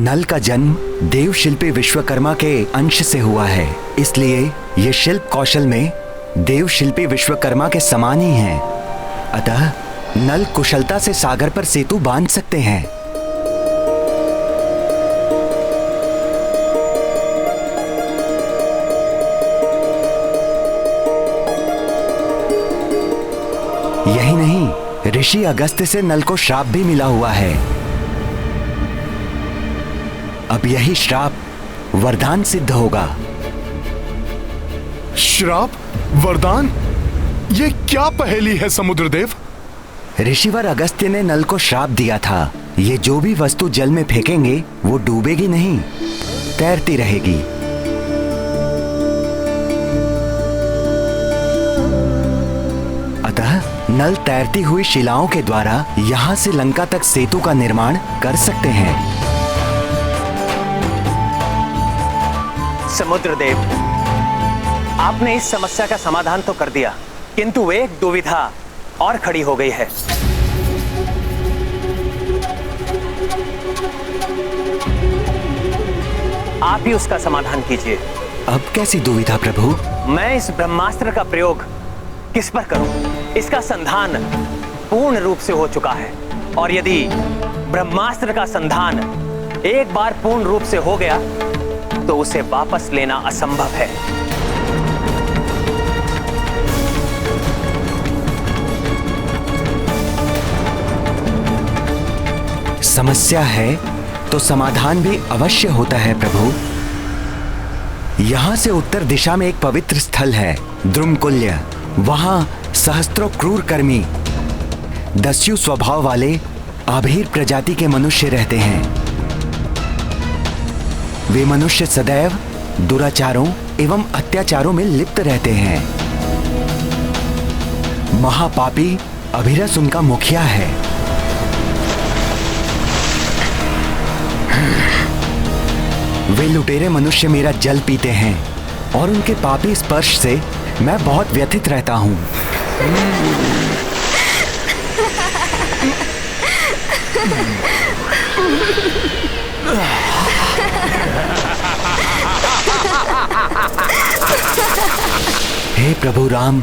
नल का जन्म देव शिल्पी विश्वकर्मा के अंश से हुआ है, इसलिए ये शिल्प कौशल में देव शिल्पी विश्वकर्मा के समान ही हैं। अतः नल कुशलता से सागर पर सेतु बांध सकते हैं। यही नहीं, ऋषि अगस्त्य से नल को श्राप भी मिला हुआ है। अब यही श्राप वरदान सिद्ध होगा। श्राप? वरदान? ये क्या पहेली है समुद्रदेव? ऋषिवर अगस्त्य ने नल को श्राप दिया था, ये जो भी वस्तु जल में फेंकेंगे वो डूबेगी नहीं, तैरती रहेगी। अतः नल तैरती हुई शिलाओं के द्वारा यहाँ से लंका तक सेतु का निर्माण कर सकते हैं। समुद्रदेव, आपने इस समस्या का समाधान तो कर दिया, किंतु एक दुविधा और खड़ी हो गई है। आप ही उसका समाधान कीजिए। अब कैसी दुविधा प्रभु? मैं इस ब्रह्मास्त्र का प्रयोग किस पर करूं? इसका संधान पूर्ण रूप से हो चुका है, और यदि ब्रह्मास्त्र का संधान एक बार पूर्ण रूप से हो गया तो उसे वापस लेना असंभव है। समस्या है तो समाधान भी अवश्य होता है प्रभु। यहाँ से उत्तर दिशा में एक पवित्र स्थल है, द्रुमकुल्य। वहां सहस्त्रों क्रूर कर्मी, दस्यु स्वभाव वाले आभीर प्रजाति के मनुष्य रहते हैं। वे मनुष्य सदैव दुराचारों एवं अत्याचारों में लिप्त रहते हैं। महापापी अभिरस उनका मुखिया है। वे लुटेरे मनुष्य मेरा जल पीते हैं और उनके पापी स्पर्श से मैं बहुत व्यथित रहता हूं। हे प्रभु राम,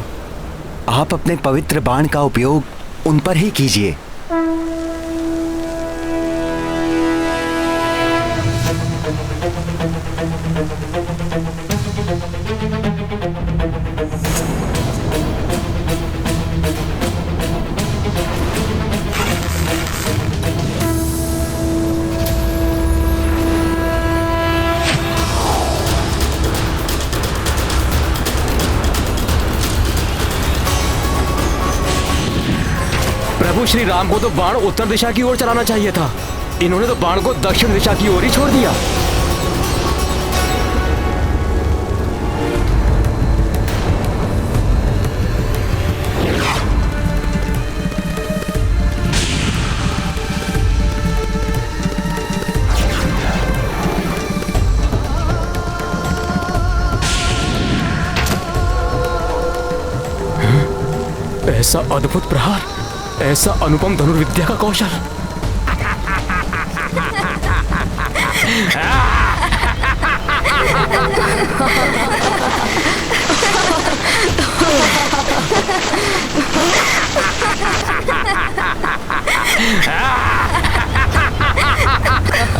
आप अपने पवित्र बाण का उपयोग उन पर ही कीजिए। प्रभु श्री राम को तो बाण उत्तर दिशा की ओर चलाना चाहिए था, इन्होंने तो बाण को दक्षिण दिशा की ओर ही छोड़ दिया। ऐसा अद्भुत प्रहार, ऐसा अनुपम धनुर्विद्या का कौशल।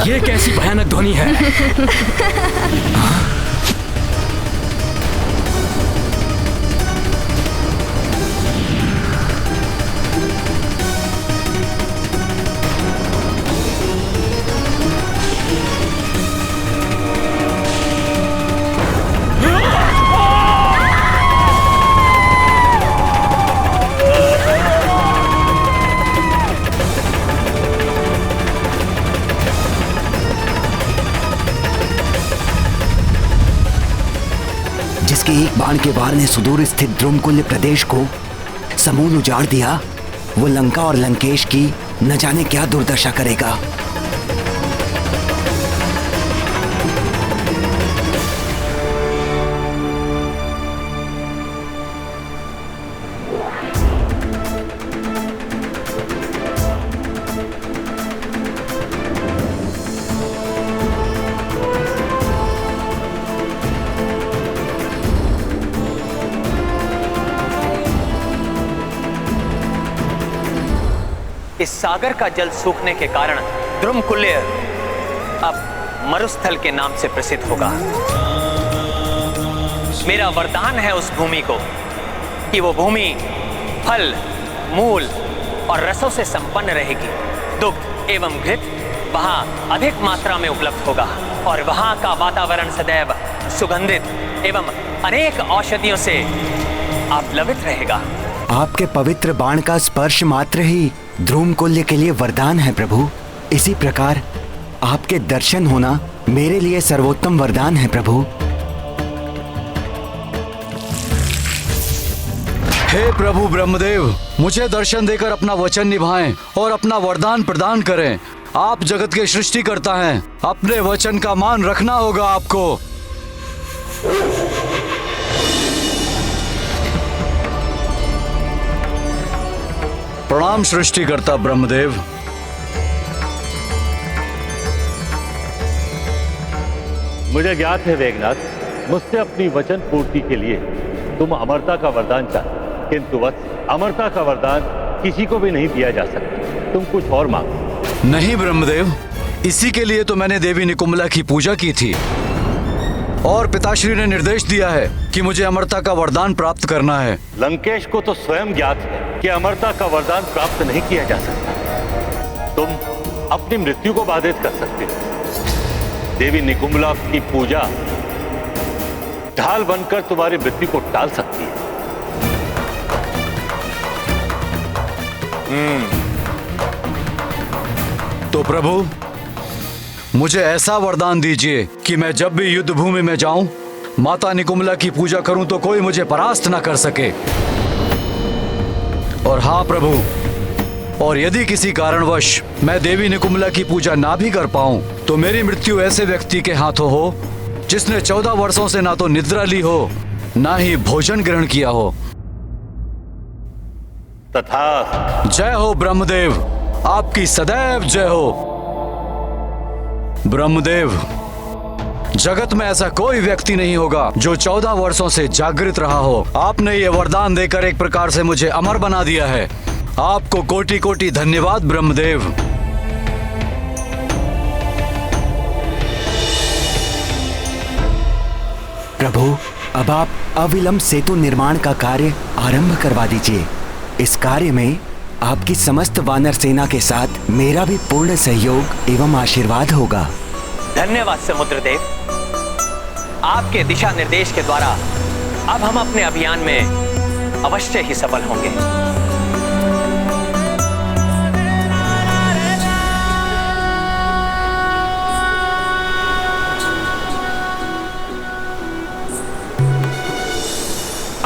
ये कैसी भयानक ध्वनि है? जिसके एक बाण के वार ने सुदूर स्थित द्रुमकुल्य प्रदेश को समूल उजाड़ दिया, वो लंका और लंकेश की न जाने क्या दुर्दशा करेगा। इस सागर का जल सूखने के कारण द्रुमकुल्य अब मरुस्थल के नाम से प्रसिद्ध होगा। मेरा वरदान है उस भूमि को कि वो भूमि फल, मूल और रसों से संपन्न रहेगी। दुग्ध एवं घृत वहां अधिक मात्रा में उपलब्ध होगा और वहां का वातावरण सदैव सुगंधित एवं अनेक औषधियों से आप्लवित रहेगा। आपके पवित्र बाण का स्पर्श मात्र ही ध्रुमकुल्य के लिए वरदान है प्रभु। इसी प्रकार आपके दर्शन होना मेरे लिए सर्वोत्तम वरदान है प्रभु। हे प्रभु ब्रह्मदेव, मुझे दर्शन देकर अपना वचन निभाएं और अपना वरदान प्रदान करें। आप जगत के सृष्टिकर्ता हैं, अपने वचन का मान रखना होगा आपको। प्रणाम सृष्टिकर्ता ब्रह्मदेव। मुझे ज्ञात है वेगनाथ, मुझसे अपनी वचन पूर्ति के लिए तुम अमरता का वरदान चाहते, किंतु वत्स अमरता का वरदान किसी को भी नहीं दिया जा सकता। तुम कुछ और मांगो। नहीं ब्रह्मदेव, इसी के लिए तो मैंने देवी निकुंभला की पूजा की थी और पिताश्री ने निर्देश दिया है कि मुझे अमरता का वरदान प्राप्त करना है। लंकेश को तो स्वयं ज्ञात है कि अमरता का वरदान प्राप्त नहीं किया जा सकता। तुम अपनी मृत्यु को बाधित कर सकते हो। देवी निकुंभला की पूजा ढाल बनकर तुम्हारी मृत्यु को टाल सकती है। तो प्रभु, मुझे ऐसा वरदान दीजिए कि मैं जब भी युद्ध भूमि में जाऊं, माता निकुंभला की पूजा करूं तो कोई मुझे परास्त न कर सके। और हाँ प्रभु, और यदि किसी कारणवश मैं देवी निकुंभला की पूजा ना भी कर पाऊं, तो मेरी मृत्यु ऐसे व्यक्ति के हाथों हो जिसने 14 वर्षों से ना तो निद्रा ली हो, ना ही भोजन ग्रहण किया हो। तथा जय हो ब्रह्मदेव, आपकी सदैव जय हो। ब्रह्मदेव, जगत में ऐसा कोई व्यक्ति नहीं होगा जो 14 वर्षों से जागृत रहा हो। आपने ये वरदान देकर एक प्रकार से मुझे अमर बना दिया है। आपको कोटि कोटि धन्यवाद ब्रह्मदेव। प्रभु, अब आप अविलंब सेतु निर्माण का कार्य आरंभ करवा दीजिए। इस कार्य में आपकी समस्त वानर सेना के साथ मेरा भी पूर्ण सहयोग एवं आशीर्वाद होगा। धन्यवाद समुद्रदेव। आपके दिशा निर्देश के द्वारा अब हम अपने अभियान में अवश्य ही सफल होंगे।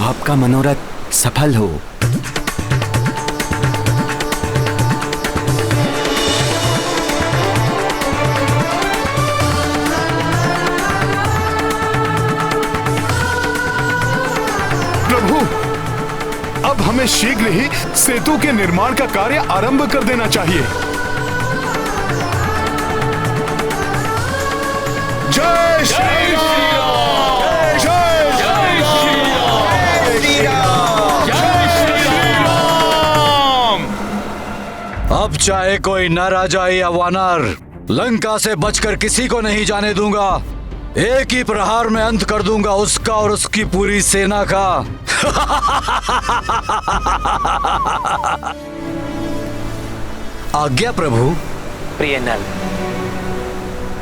आपका मनोरथ सफल हो। प्रभु, अब हमें शीघ्र ही सेतु के निर्माण का कार्य आरंभ कर देना चाहिए। जय श्री राम! जय श्री राम! जय श्री राम! अब चाहे कोई न राजा या वानर, लंका से बचकर किसी को नहीं जाने दूंगा। एक ही प्रहार में अंत कर दूंगा उसका और उसकी पूरी सेना का। आज्ञा प्रभु। प्रिय नल,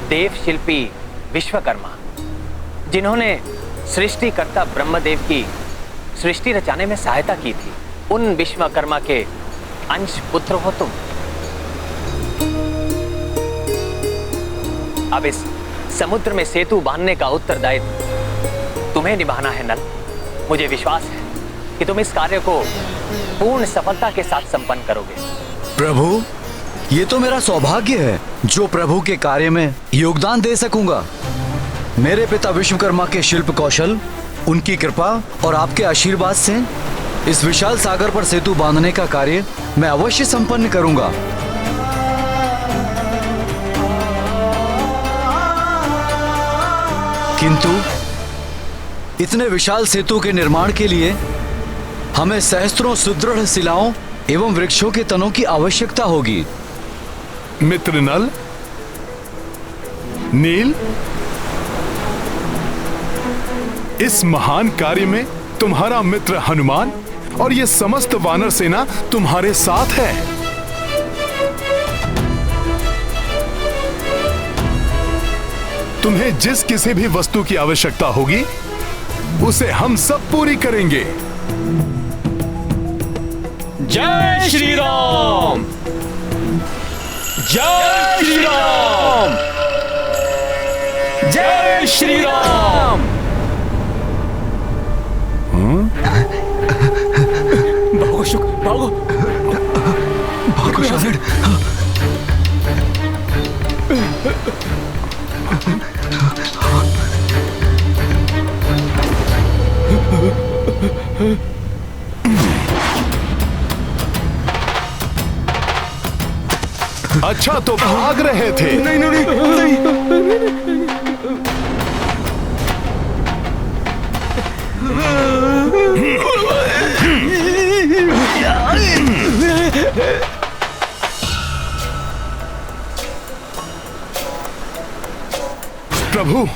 देव शिल्पी विश्वकर्मा, जिन्होंने सृष्टिकर्ता ब्रह्मदेव की सृष्टि रचाने में सहायता की थी, उन विश्वकर्मा के अंश पुत्र हो तुम। अब इस समुद्र में सेतु बांधने का उत्तरदायित्व तुम्हें निभाना है नल। मुझे विश्वास है कि तुम इस कार्य को पूर्ण सफलता के साथ संपन्न करोगे। प्रभु, ये तो मेरा सौभाग्य है जो प्रभु के कार्य में योगदान दे सकूंगा। मेरे पिता विश्वकर्मा के शिल्प कौशल, उनकी कृपा और आपके आशीर्वाद से इस विशाल सागर पर सेतु बांधने का कार्य मैं अवश्य संपन्न करूंगा। किंतु इतने विशाल सेतु के निर्माण के लिए हमें सहस्त्रों सुदृढ़ शिलाओं एवं वृक्षों के तनों की आवश्यकता होगी। मित्र नल, नील, इस महान कार्य में तुम्हारा मित्र हनुमान और ये समस्त वानर सेना तुम्हारे साथ है। तुम्हें जिस किसी भी वस्तु की आवश्यकता होगी उसे हम सब पूरी करेंगे। जय श्री राम, जय श्री राम, जय श्री राम। भागो शुक, भागो, भागो शाजिद। अच्छा तो भाग रहे थे। नहीं नहीं नहीं। प्रभु,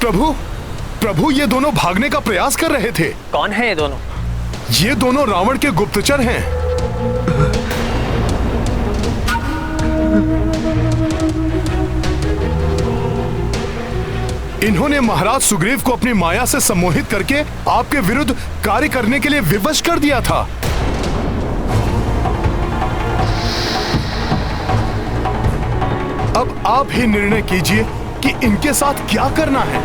प्रभु, प्रभु, ये दोनों भागने का प्रयास कर रहे थे। कौन है ये दोनों? ये दोनों रावण के गुप्तचर हैं। इन्होंने महाराज सुग्रीव को अपनी माया से सम्मोहित करके आपके विरुद्ध कार्य करने के लिए विवश कर दिया था। अब आप ही निर्णय कीजिए कि इनके साथ क्या करना है।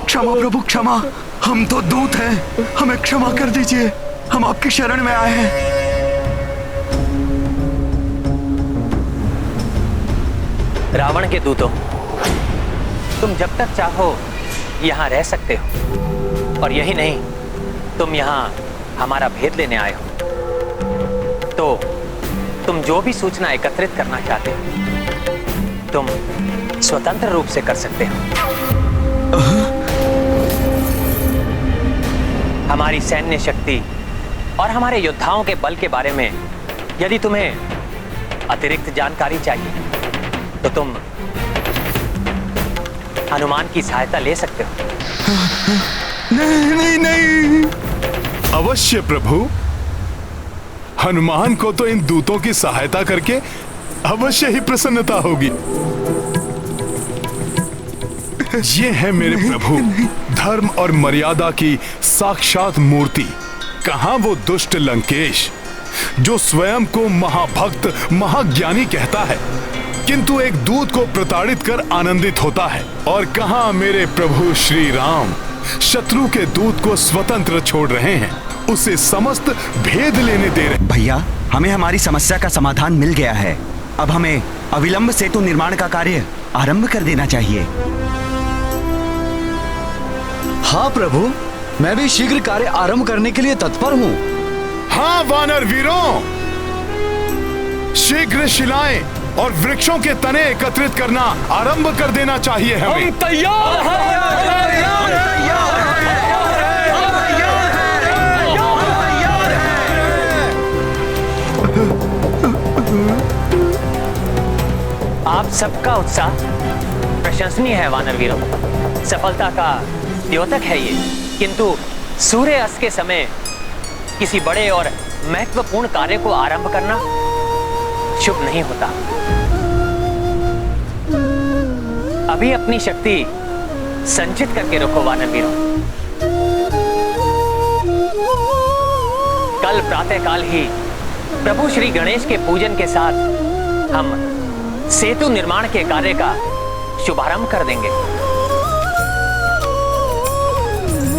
क्षमा प्रभु, क्षमा। हम तो दूत हैं, हमें क्षमा कर दीजिए। हम आपकी शरण में आए हैं। रावण के दूतों, तुम जब तक चाहो यहाँ रह सकते हो, और यही नहीं, तुम यहाँ हमारा भेद लेने आए हो। तो तुम जो भी सूचना एकत्रित करना चाहते हो, तुम स्वतंत्र रूप से कर सकते हो। हमारी सैन्य शक्ति और हमारे योद्धाओं के बल के बारे में यदि तुम्हें अतिरिक्त जानकारी चाहिए तो तुम हनुमान की सहायता ले सकते हो। नहीं नहीं नहीं। अवश्य प्रभु, हनुमान को तो इन दूतों की सहायता करके अवश्य ही प्रसन्नता होगी। ये है मेरे प्रभु, धर्म और मर्यादा की साक्षात मूर्ति। कहां वो दुष्ट लंकेश जो स्वयं को महाभक्त महाज्ञानी कहता है, किंतु एक दूत को प्रताड़ित कर आनंदित होता है। और कहां मेरे प्रभु श्री राम शत्रु के दूत को स्वतंत्र छोड़ रहे हैं, उसे समस्त भेद लेने दे रहे। भैया, हमें हमारी समस्या का समाधान मिल गया है। अब हमें अविलंब सेतु निर्माण का कार्य आरंभ कर देना चाहिए। हाँ प्रभु, मैं भी शीघ्र कार्य आरंभ करने के लिए तत्पर हूँ। हाँ वानर वीरों, शीघ्र शिलाएं और वृक्षों के तने एकत्रित करना आरंभ कर देना चाहिए हमें। हम तैयार हैं। आप सबका उत्साह प्रशंसनीय है वानर वीरों, सफलता का द्योतक है ये। किंतु सूर्य अस्त के समय किसी बड़े और महत्वपूर्ण कार्य को आरंभ करना शुभ नहीं होता। अभी अपनी शक्ति संचित करके रखो वानर वीरों। कल प्रातःकाल ही प्रभु श्री गणेश के पूजन के साथ हम सेतु निर्माण के कार्य का शुभारंभ कर देंगे।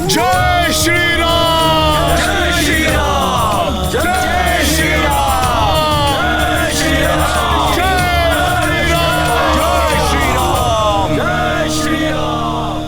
जय श्री राम, जय श्री राम, जय श्री राम, जय श्री राम, जय श्री राम, जय श्री राम।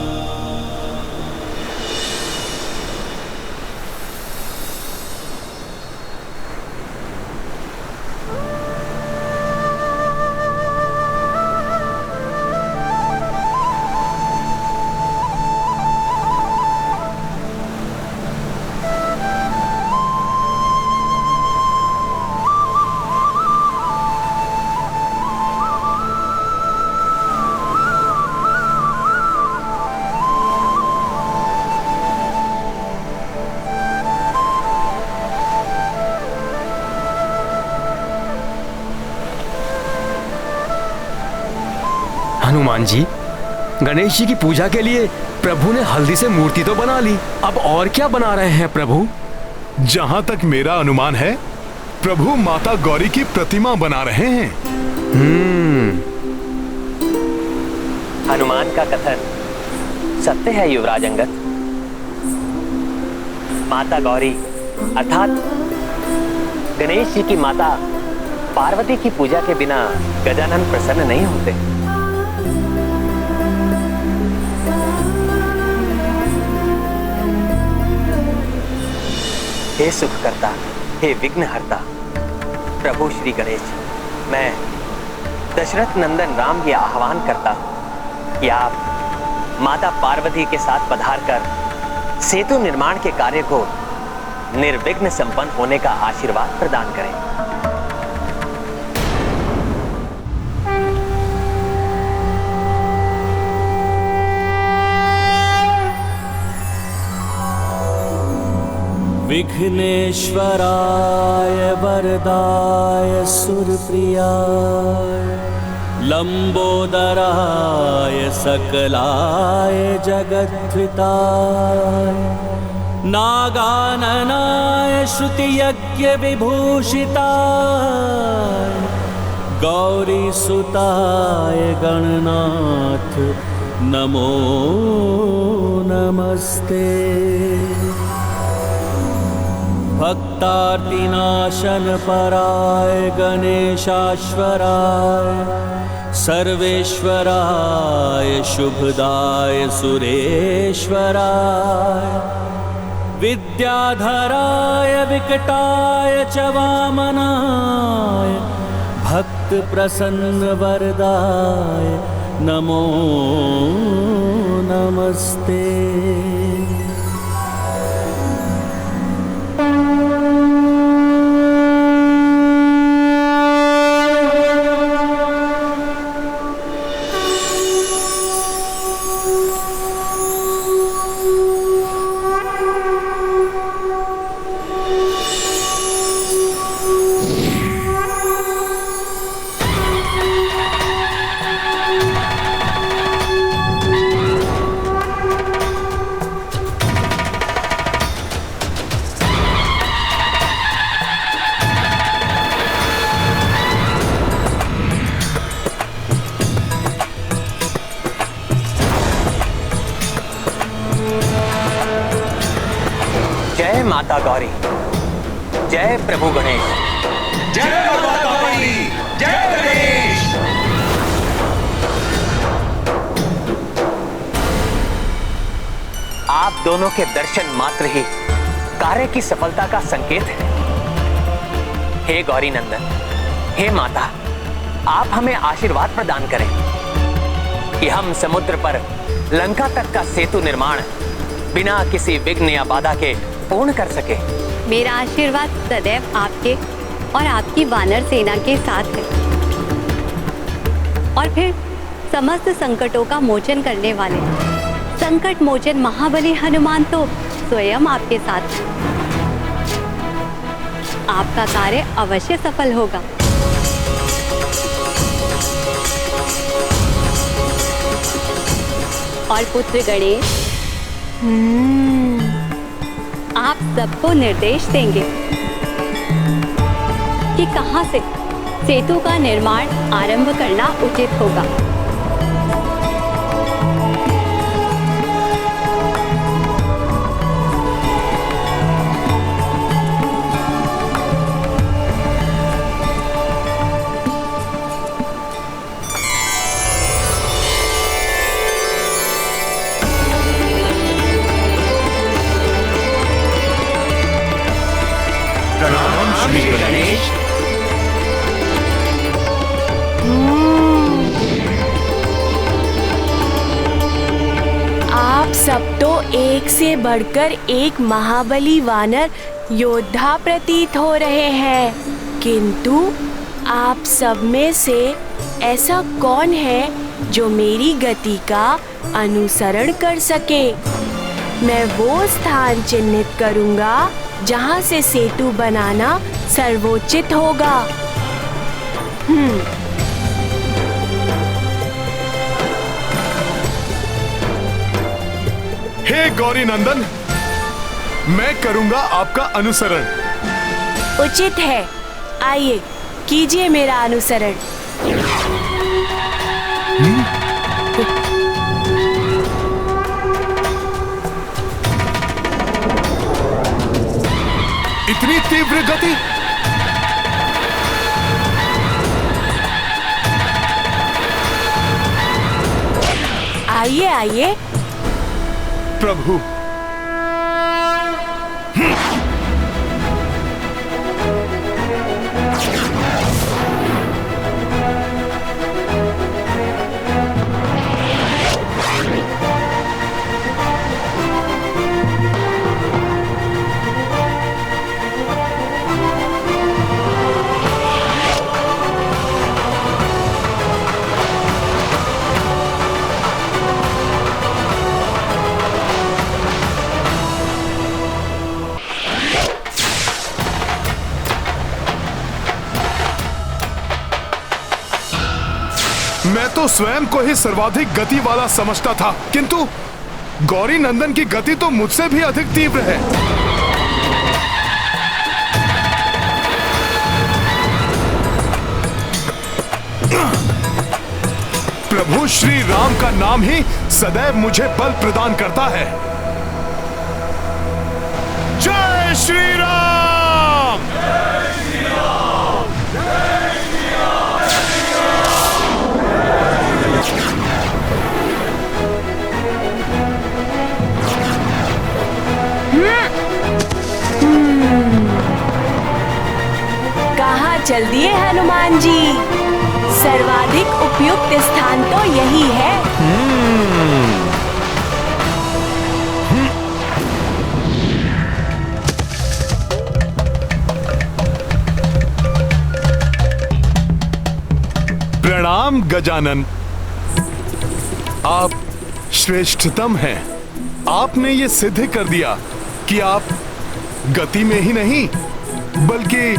हनुमान जी, गणेश जी की पूजा के लिए प्रभु ने हल्दी से मूर्ति तो बना ली, अब और क्या बना रहे हैं प्रभु? जहां तक मेरा अनुमान है, प्रभु माता गौरी की प्रतिमा बना रहे हैं। हनुमान का कथन सत्य है युवराज अंगद। माता गौरी अर्थात गणेश जी की माता पार्वती की पूजा के बिना गजानन प्रसन्न नहीं होते। हे सुखकर्ता, हे विघ्नहर्ता, प्रभु श्री गणेश, मैं दशरथ नंदन राम ये आह्वान करता हूं कि आप माता पार्वती के साथ पधार कर सेतु निर्माण के कार्य को निर्विघ्न संपन्न होने का आशीर्वाद प्रदान करें। विघ्नेश्वराय वरदाय सुरप्रियाय लंबोदराय सकलाय जगद्धिताय नागाननाय श्रुतियज्ञ विभूषिताय गौरीसुताय गणनाथ नमो नमस्ते। भक्तार्तिनाशन पराय गणेशाश्वराय सर्वेश्वराय शुभदाय सुरेश्वराय विद्याधराय विकटाय च वामनाय भक्त प्रसन्न वरदाय नमो नमस्ते। जय माता गौरी, जय प्रभु गणेश। जय माता गौरी, जय गणेश। आप दोनों के दर्शन मात्र ही कार्य की सफलता का संकेत है। हे गौरी नंदन, हे माता, आप हमें आशीर्वाद प्रदान करें कि हम समुद्र पर लंका तक का सेतु निर्माण बिना किसी विघ्न या बाधा के पूर्ण कर सके। मेरा आशीर्वाद सदैव आपके और आपकी वानर सेना के साथ है। और फिर समस्त संकटों का मोचन करने वाले संकट मोचन महाबली हनुमान तो स्वयं आपके साथ है। आपका कार्य अवश्य सफल होगा। और पुत्र गणेश, आप सबको निर्देश देंगे कि कहां से सेतु का निर्माण आरंभ करना उचित होगा। आप सब तो एक से बढ़कर एक महाबली वानर योद्धा प्रतीत हो रहे हैं, किंतु आप सब में से ऐसा कौन है जो मेरी गति का अनुसरण कर सके? मैं वो स्थान चिन्हित करूंगा जहां से सेतु बनाना सर्वोचित होगा। गौरी नंदन, मैं करूंगा आपका अनुसरण। उचित है, आइए कीजिए मेरा अनुसरण। इतनी तीव्र गति? आइए आइए। प्रभु, मैं तो स्वयं को ही सर्वाधिक गति वाला समझता था, किंतु गौरी नंदन की गति तो मुझसे भी अधिक तीव्र है। प्रभु श्री राम का नाम ही सदैव मुझे बल प्रदान करता है। जय श्री राम! जय श्री राम! जय श्री राम! कहाँ चल दिए हनुमान जी? सर्वाधिक उपयुक्त स्थान तो यही है। प्रणाम गजानन, आप श्रेष्ठतम हैं। आपने ये सिद्ध कर दिया कि आप गति में ही नहीं बल्कि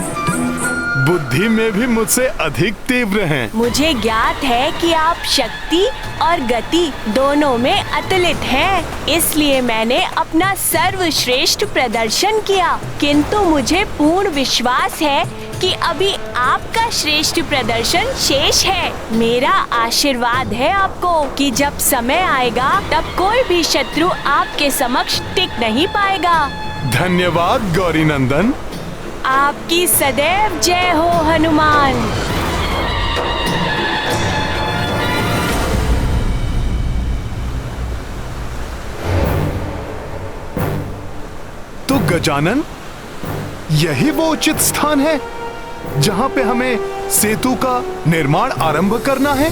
बुद्धि में भी मुझसे अधिक तीव्र हैं। मुझे ज्ञात है कि आप शक्ति और गति दोनों में अतुलित हैं, इसलिए मैंने अपना सर्वश्रेष्ठ प्रदर्शन किया। किंतु मुझे पूर्ण विश्वास है कि अभी आपका श्रेष्ठ प्रदर्शन शेष है। मेरा आशीर्वाद है आपको कि जब समय आएगा तब कोई भी शत्रु आपके समक्ष टिक नहीं पाएगा। धन्यवाद गौरी नंदन। आपकी सदैव जय हो हनुमान। तो गजानन, यही वो उचित स्थान है जहां पे हमें सेतु का निर्माण आरंभ करना है?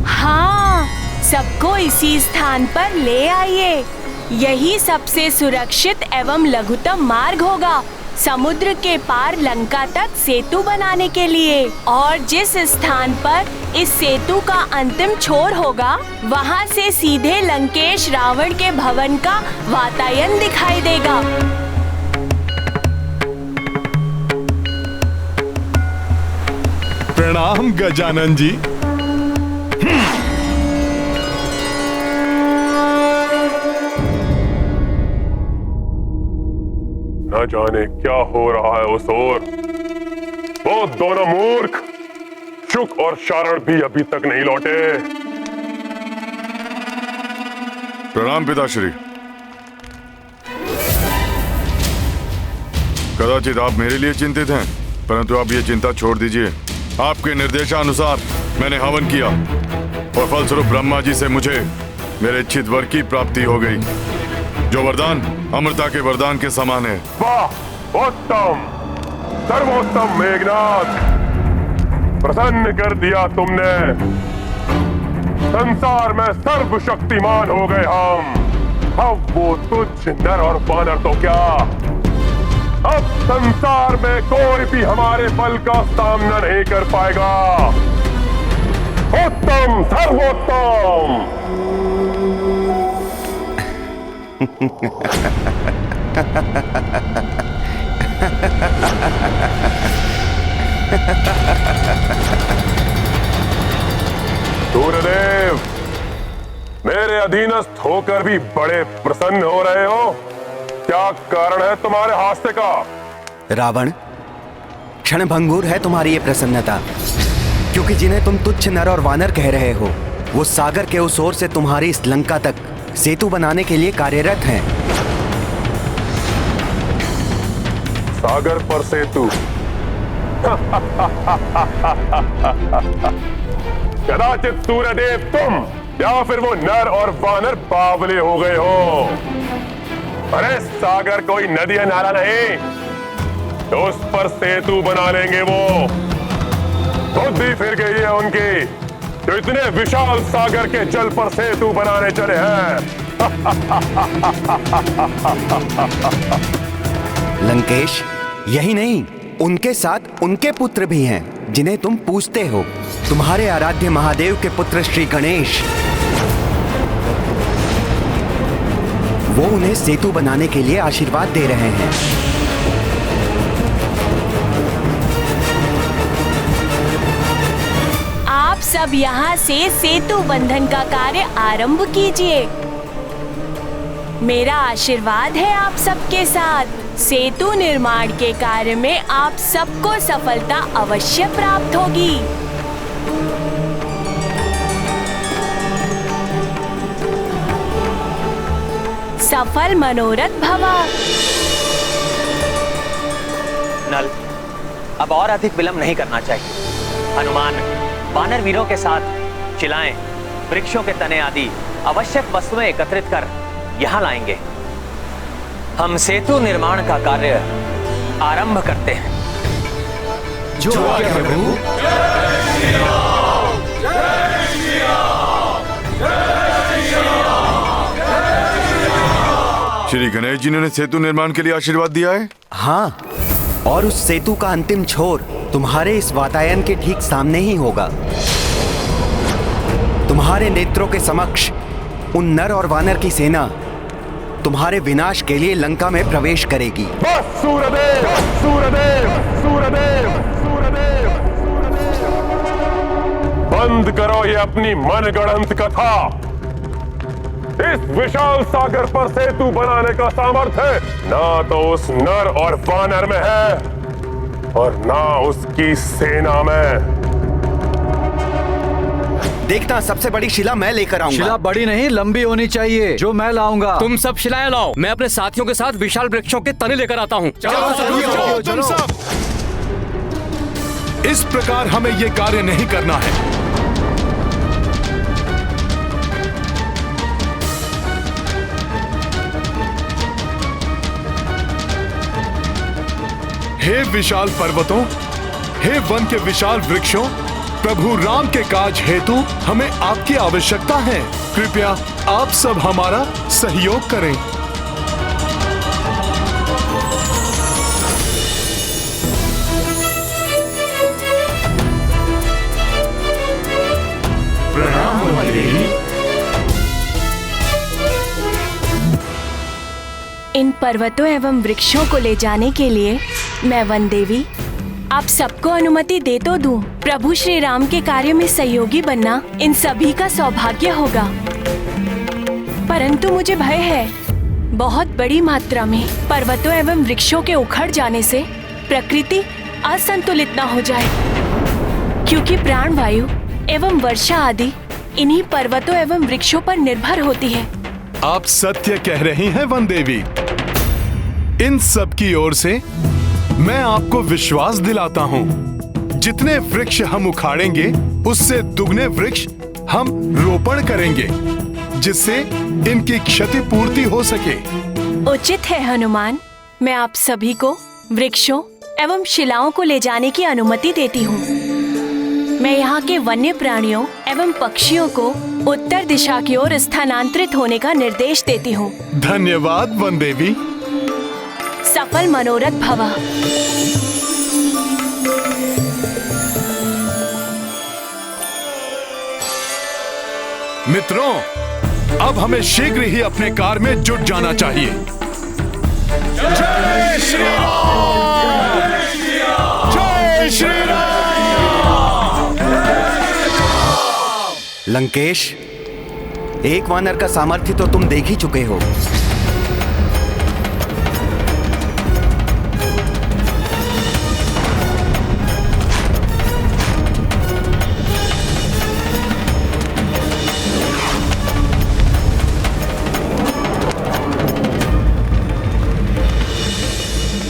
हाँ, सबको इसी स्थान पर ले आइए। यही सबसे सुरक्षित एवं लघुतम मार्ग होगा समुद्र के पार लंका तक सेतु बनाने के लिए। और जिस स्थान पर इस सेतु का अंतिम छोर होगा, वहाँ से सीधे लंकेश रावण के भवन का वातायन दिखाई देगा। प्रणाम गजानन जी। न जाने क्या हो रहा है उस ओर। वो दोनों मूर्ख शुक और शारण भी अभी तक नहीं लौटे। प्रणाम पिताश्री। कदाचित आप मेरे लिए चिंतित हैं, परंतु आप ये चिंता छोड़ दीजिए। आपके निर्देशानुसार मैंने हवन किया और फलस्वरूप ब्रह्मा जी से मुझे मेरे इच्छित वर की प्राप्ति हो गई, जो वरदान अमृता के वरदान के समान है। वाह, उत्तम, सर्वोत्तम मेघनाथ, प्रसन्न कर दिया तुमने। संसार में सर्वशक्तिमान हो गए हम। अब वो तुच्छ नर और वानर तो क्या, अब संसार में कोई भी हमारे बल का सामना नहीं कर पाएगा। उत्तम, सर्वोत्तम। सूर्यदेव, मेरे अधीनस्थ होकर भी बड़े प्रसन्न हो रहे हो। क्या कारण है तुम्हारे हास्य का? रावण, क्षणभंगुर है तुम्हारी ये प्रसन्नता, क्योंकि जिन्हें तुम तुच्छ नर और वानर कह रहे हो वो सागर के उस ओर से तुम्हारी इस लंका तक सेतु बनाने के लिए कार्यरत हैं। सागर पर सेतु? कदाचित सूर्यदेव तुम या फिर वो नर और वानर बावले हो गए हो। अरे सागर कोई नदी या नाला नहीं, तो उस पर सेतु बना लेंगे वो। बुद्धि फिर गई है उनकी, तो इतने विशाल सागर के जल पर सेतु बनाने चले हैं। लंकेश, यही नहीं, उनके साथ उनके पुत्र भी हैं जिन्हें तुम पूजते हो। तुम्हारे आराध्य महादेव के पुत्र श्री गणेश, वो उन्हें सेतु बनाने के लिए आशीर्वाद दे रहे हैं। आप सब यहाँ से सेतु बंधन का कार्य आरंभ कीजिए। मेरा आशीर्वाद है आप सबके साथ। सेतु निर्माण के कार्य में आप सबको सफलता अवश्य प्राप्त होगी। सफल मनोरथ भवा। नल, अब और अधिक विलंब नहीं करना चाहिए। हनुमान वानर वीरों के साथ शिलाएं, वृक्षों के तने आदि आवश्यक वस्तुएं एकत्रित कर यहाँ लाएंगे। हम सेतु निर्माण का कार्य आरंभ करते हैं। जो आज्ञा प्रभु। श्री गणेश जी ने सेतु निर्माण के लिए आशीर्वाद दिया है। हाँ, और उस सेतु का अंतिम छोर तुम्हारे इस वातायन के ठीक सामने ही होगा। तुम्हारे नेत्रों के समक्ष उन नर और वानर की सेना तुम्हारे विनाश के लिए लंका में प्रवेश करेगी। बस सूर्यदेव, सूर्यदेव, सूर्यदेव, सूर्यदेव, बंद करो ये अपनी मनगढ़ंत कथा। इस विशाल सागर पर सेतु बनाने का सामर्थ्य ना तो उस नर और वानर में है और ना उसकी सेना में। देखना, सबसे बड़ी शिला मैं लेकर आऊंगा। शिला बड़ी नहीं, लंबी होनी चाहिए, जो मैं लाऊंगा। तुम सब शिलाएं लाओ, मैं अपने साथियों के साथ विशाल वृक्षों के तने लेकर आता हूँ। चलो तुम सब। इस प्रकार हमें ये कार्य नहीं करना है। हे विशाल पर्वतों, हे वन के विशाल वृक्षों, प्रभु राम के काज हेतु हमें आपकी आवश्यकता है। कृपया आप सब हमारा सहयोग करें। प्रणाम देवी। इन पर्वतों एवं वृक्षों को ले जाने के लिए मैं वन देवी आप सबको अनुमति दे तो दूं। प्रभु श्री राम के कार्य में सहयोगी बनना इन सभी का सौभाग्य होगा, परंतु मुझे भय है बहुत बड़ी मात्रा में पर्वतों एवं वृक्षों के उखड़ जाने से प्रकृति असंतुलित न हो जाए, क्योंकि प्राणवायु एवं वर्षा आदि इन्हीं पर्वतों एवं वृक्षों पर निर्भर होती है। आप सत्य कह रही हैं वन देवी। इन सब की ओर से मैं आपको विश्वास दिलाता हूँ, जितने वृक्ष हम उखाड़ेंगे उससे दुगने वृक्ष हम रोपण करेंगे, जिससे इनकी क्षतिपूर्ति हो सके। उचित है हनुमान, मैं आप सभी को वृक्षों एवं शिलाओं को ले जाने की अनुमति देती हूँ। मैं यहाँ के वन्य प्राणियों एवं पक्षियों को उत्तर दिशा की ओर स्थानांतरित होने का निर्देश देती हूँ। धन्यवाद वन देवी। सफल मनोरथ भवा। मित्रों, अब हमें शीघ्र ही अपने कार्य में जुट जाना चाहिए। जय श्री राम! जय श्री राम! लंकेश, एक वानर का सामर्थ्य तो तुम देख ही चुके हो।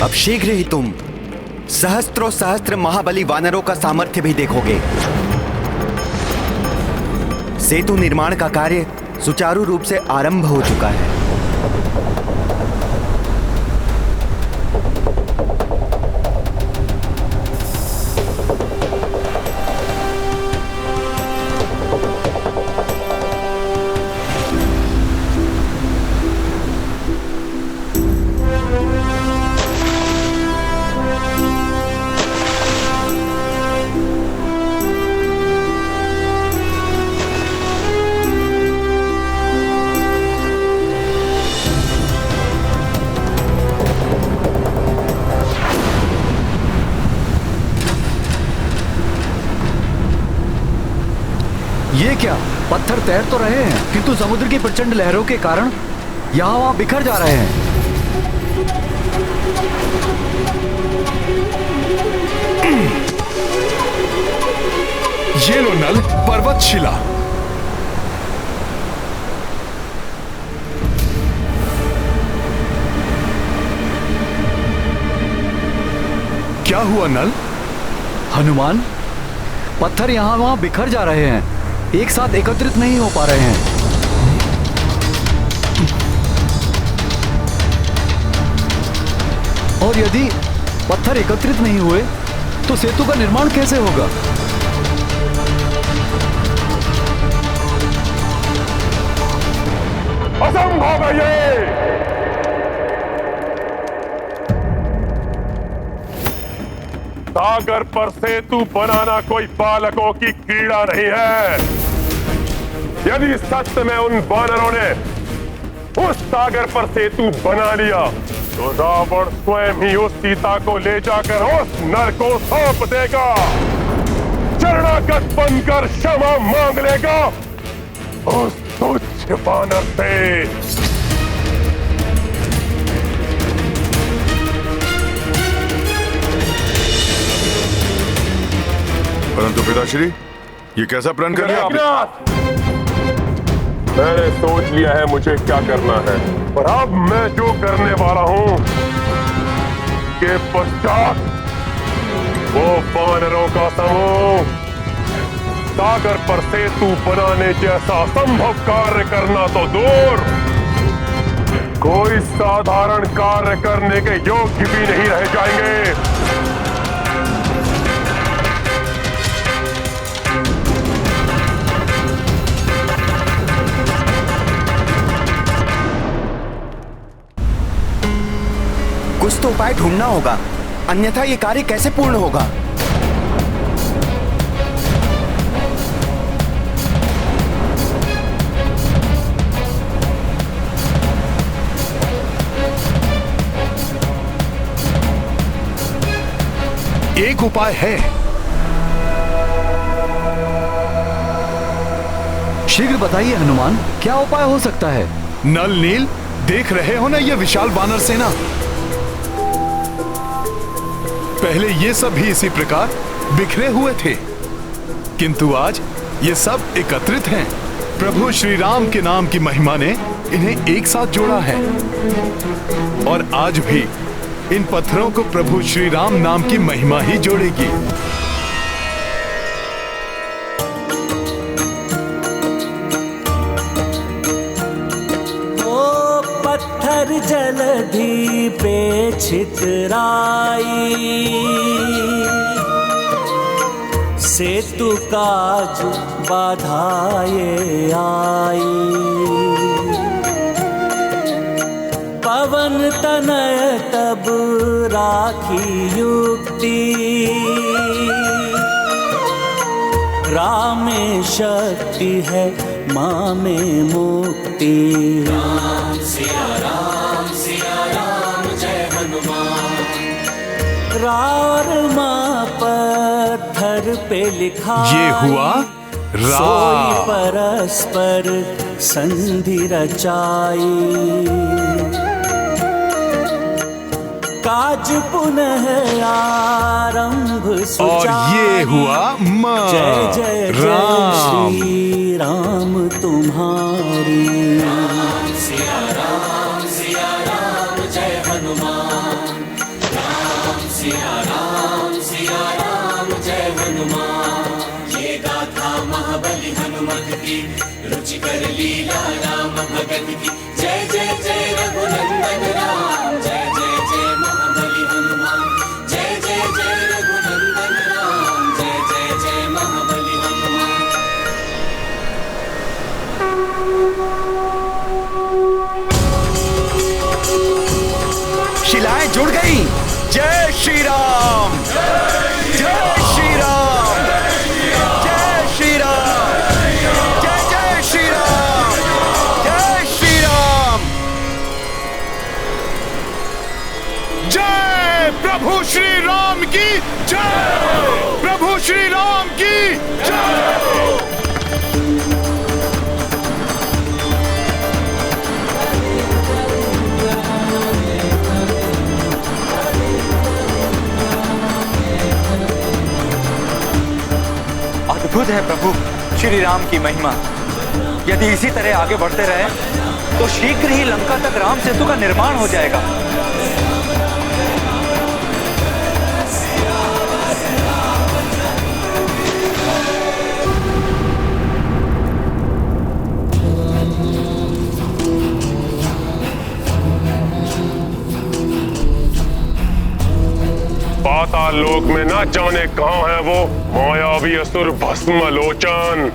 अब शीघ्र ही तुम सहस्त्रों सहस्त्र महाबली वानरों का सामर्थ्य भी देखोगे। सेतु निर्माण का कार्य सुचारू रूप से आरंभ हो चुका है। ये क्या, पत्थर तैर तो रहे हैं किंतु समुद्र की प्रचंड लहरों के कारण यहाँ वहां बिखर जा रहे हैं। ये लो नल, पर्वत शिला। क्या हुआ नल? हनुमान, पत्थर यहाँ वहां बिखर जा रहे हैं, एक साथ एकत्रित नहीं हो पा रहे हैं। और यदि पत्थर एकत्रित नहीं हुए तो सेतु का निर्माण कैसे होगा? असंभव है ये। सागर पर सेतु बनाना कोई बालकों की क्रीड़ा नहीं है। यदि सच में उन वानरों ने उस सागर पर सेतु बना लिया तो रावण स्वयं ही उस सीता को ले जाकर उस नर को सौंप देगा, शरणागत बनकर क्षमा मांग लेगा उस तुच्छ वानर से। परंतु पिताश्री, ये कैसा प्रण कर लिया आपने? मैंने सोच लिया है मुझे क्या करना है, और अब मैं जो करने वाला हूं के पश्चात वो वानरों का समूह सागर पर सेतु बनाने जैसा असंभव कार्य करना तो दूर, कोई साधारण कार्य करने के योग्य भी नहीं रह जाएंगे। कुछ तो उपाय ढूंढना होगा, अन्यथा ये कार्य कैसे पूर्ण होगा? एक उपाय है। शीघ्र बताइए हनुमान, क्या उपाय हो सकता है? नल नील, देख रहे हो ना ये विशाल वानर सेना? पहले ये सब भी इसी प्रकार बिखरे हुए थे, किंतु आज ये सब एकत्रित हैं। प्रभु श्री राम के नाम की महिमा ने इन्हें एक साथ जोड़ा है, और आज भी इन पत्थरों को प्रभु श्री राम नाम की महिमा ही जोड़ेगी। पत्थर जलधि पे छितराई, सेतु काज बाधाए आई। पवन तनय तब राखी युक्ति, राम में शक्ति है माँ में मुक्ति। राम सिया राम जय हनुमान। रार माँ पत्थर पे लिखा ये हुआ सोई परस्पर संधि रचाई, काज पुनः आरंभ सुचाई। और ये हुआ मां जय जय जय श्री राम तुम्हारी। राम सिया राम जय हनुमान। राम सिया राम जय हनुमान। ये गाथा महाबली हनुमत की, रुचिकर लीला राम भगत की। जय जय जय रघुनंदन राम, जय जय जय महाबली हनुमान। जय जय जय रघुनंदन राम, जय जय जय महाबली हनुमान। शिलाएं जुड़ गई। जय श्री राम, जय श्री राम, जय श्री राम, जय जय श्री राम, जय श्री राम। जय प्रभु श्री राम की जय, प्रभु श्री राम की जय। अद्भुत है प्रभु श्री राम की महिमा। यदि इसी तरह आगे बढ़ते रहे तो शीघ्र ही लंका तक राम सेतु का निर्माण हो जाएगा। पाताल लोक में ना जाने कहां है वो मायावी असुर भस्मलोचन।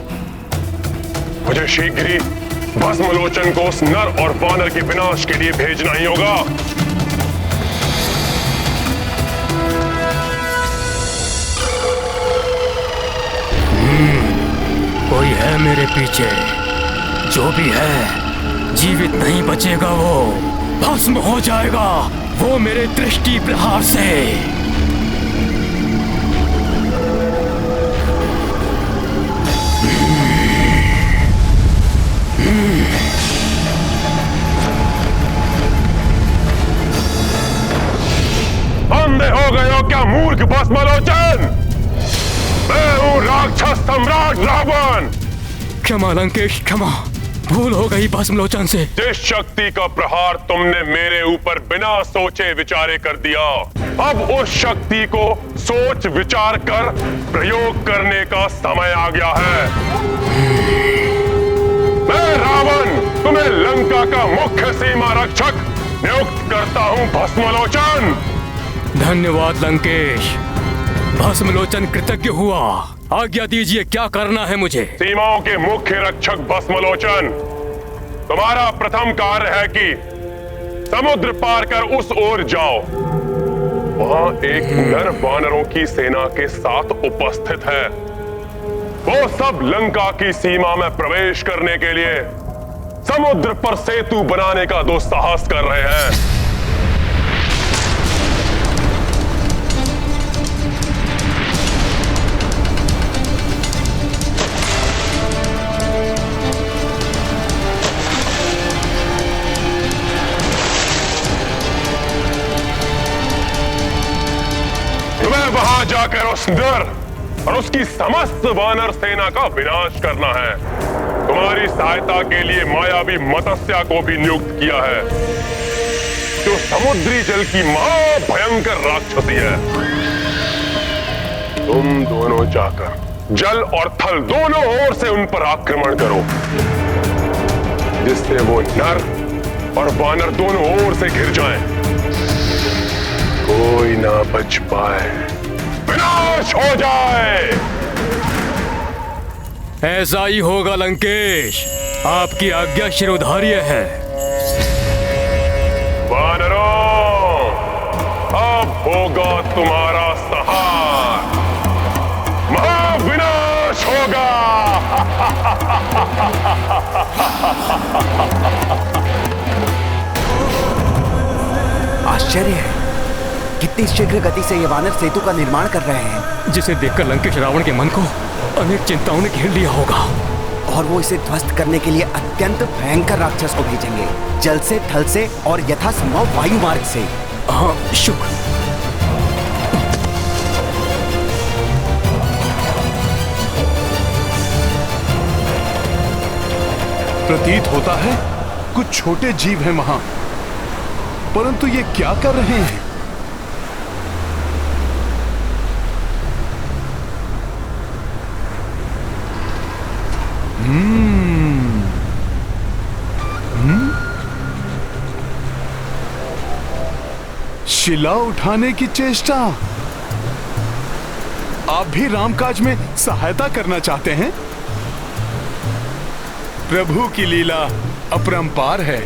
मुझे शीघ्र ही भस्मलोचन को उस नर और वानर के विनाश के लिए भेजना ही होगा। कोई है मेरे पीछे, जो भी है जीवित नहीं बचेगा, वो भस्म हो जाएगा, वो मेरे दृष्टि प्रहार से। अंधे हो गए हो क्या मूर्ख भस्मलोचन? मैं हूं राक्षस सम्राट रावण। क्षमा लंकेश, क्षमा, भूल हो गई भस्मलोचन से। जिस शक्ति का प्रहार तुमने मेरे ऊपर बिना सोचे विचारे कर दिया, अब उस शक्ति को सोच विचार कर प्रयोग करने का समय आ गया है। मैं रावण तुम्हें लंका का मुख्य सीमा रक्षक नियुक्त करता हूं भस्मलोचन। धन्यवाद लंकेश, भस्मलोचन कृतज्ञ हुआ। आज्ञा दीजिए, क्या करना है मुझे? सीमाओं के मुख्य रक्षक भस्मलोचन, तुम्हारा प्रथम कार्य है कि समुद्र पार कर उस ओर जाओ। वहां एक नर वानरों की सेना के साथ उपस्थित है। वो सब लंका की सीमा में प्रवेश करने के लिए समुद्र पर सेतु बनाने का दुस्साहस कर रहे हैं। वहां जाकर उस नर और उसकी समस्त वानर सेना का विनाश करना है। तुम्हारी सहायता के लिए मायावी मत्स्या को भी नियुक्त किया है, जो समुद्री जल की महा भयंकर राक्षसी है। तुम दोनों जाकर जल और थल दोनों ओर से उन पर आक्रमण करो, जिससे वो नर और वानर दोनों ओर से घिर जाएं। कोई ना बच पाए, विनाश हो जाए। ऐसा ही होगा लंकेश, आपकी आज्ञा शिरोधार्य है। वानरों, अब होगा तुम्हारा सहार, महाविनाश होगा। आश्चर्य है कितनी शीघ्र गति से ये वानर सेतु का निर्माण कर रहे हैं, जिसे देखकर लंकेश रावण के मन को अनेक चिंताओं ने घेर लिया होगा। और वो इसे ध्वस्त करने के लिए अत्यंत भयंकर राक्षस को भेजेंगे, जल से, थल से और यथासंभव वायु मार्ग से। हाँ शुभ। प्रतीत होता है कुछ छोटे जीव हैं वहां, परंतु ये क्या कर रहे हैं? शिला उठाने की चेष्टा। आप भी रामकाज में सहायता करना चाहते हैं? प्रभु की लीला अपरंपार है,